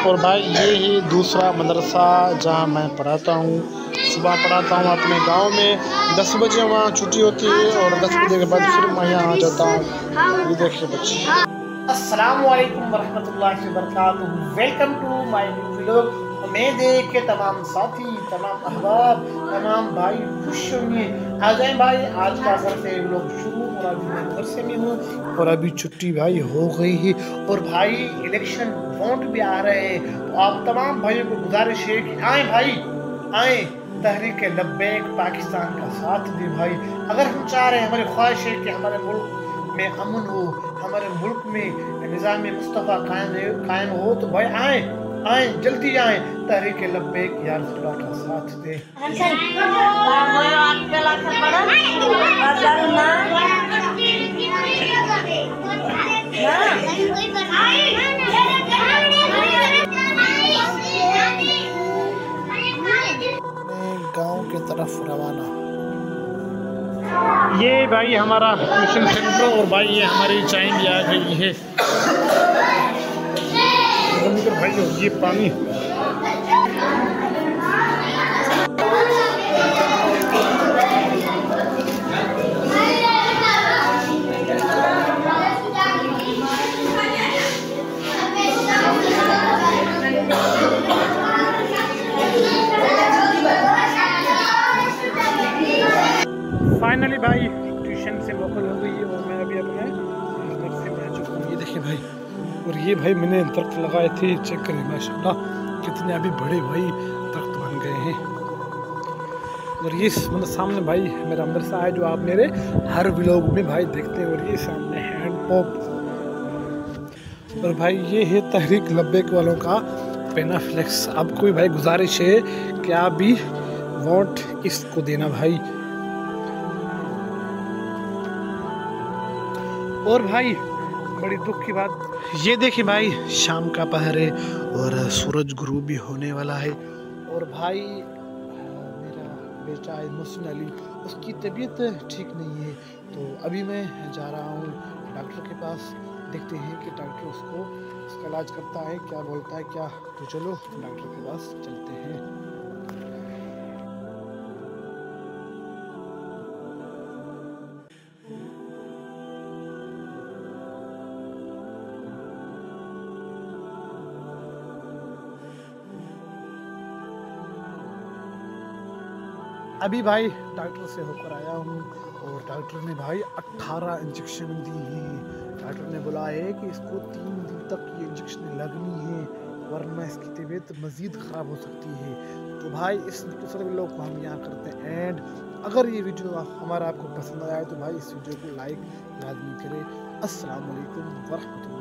और भाई ये ही दूसरा मदरसा जहाँ मैं पढ़ाता हूँ। सुबह पढ़ाता हूँ अपने गांव में, 10 बजे वहाँ छुट्टी होती है और 10 बजे के बाद फिर मैं यहाँ आ जाता हूँ। ये देखिए बच्चे। अस्सलामु अलैकुम वरहमतुल्लाहि वबरकातुहू। Welcome to my new vlog. उम्मीद है कि तमाम साथी, तमाम अहबाब, तमाम भाई खुश होंगे। आ जाए भाई, आज का करते हैं व्लॉग शुरू। और अभी मैं मदरसे में हूँ और अभी छुट्टी भाई हो गई है और भाई इलेक्शन वोट भी आ रहे हैं। तो आप तमाम भाइयों को गुजारिश है कि आए भाई, आए तहरीक लब्बैक पाकिस्तान का साथ दे भाई। अगर हम चाह रहे हैं, हमारी ख्वाहिश है कि हमारे मुल्क में अमन हो, हमारे मुल्क में निज़ाम मुस्तफ़ा कायम हो, तो भाई आए, आए जल्दी आए, तहरीक लब्बैक या रसूलल्लाह का साथ दे। गांव की तरफ रवाना। ये भाई हमारा ट्यूशन सेंटर और भाई ये हमारी चाय भी आ गई है। भाई ये पानी फाइनली भाई ट्यूशन से मुकम्मल हो गई है और मैं अभी अपने घर से आ चुका हूँ। ये देखिए भाई, और ये भाई मैंने दरख्त लगाए थे, चेक करें माशाल्लाह कितने अभी बड़े भाई दरख्त बन गए हैं। और ये मतलब सामने भाई मेरा मदरसा है जो आप मेरे हर व्लॉग में भाई देखते हैं। और ये सामने हैंड पॉप। और भाई ये है तहरीक लब्बैक वालों का पेना फ्लेक्स। आपको भी भाई गुजारिश है कि आप भी वोट इसको देना भाई। और भाई बड़ी दुख की बात, ये देखिए भाई शाम का पहर है और सूरज गुरूब भी होने वाला है। और भाई मेरा बेटा है मोहसिन अली, उसकी तबीयत ठीक नहीं है, तो अभी मैं जा रहा हूँ डॉक्टर के पास। देखते हैं कि डॉक्टर उसका इलाज करता है, क्या बोलता है क्या। तो चलो डॉक्टर के पास चलते हैं। अभी भाई डॉक्टर से होकर आया हूँ और डॉक्टर ने भाई 18 इंजेक्शन दी हैं। डॉक्टर ने बोला है कि इसको 3 दिन तक ये इंजेक्शन लगनी है, वरना इसकी तबीयत मज़ीद ख़राब हो सकती है। तो भाई इस दूसरे व्लॉग को हम यहाँ करते हैं एंड। अगर ये वीडियो हमारा आपको पसंद आया है तो भाई इस वीडियो को लाइक लाजमी करें। अस्सलाम वालेकुम वरहमतुल्लाह।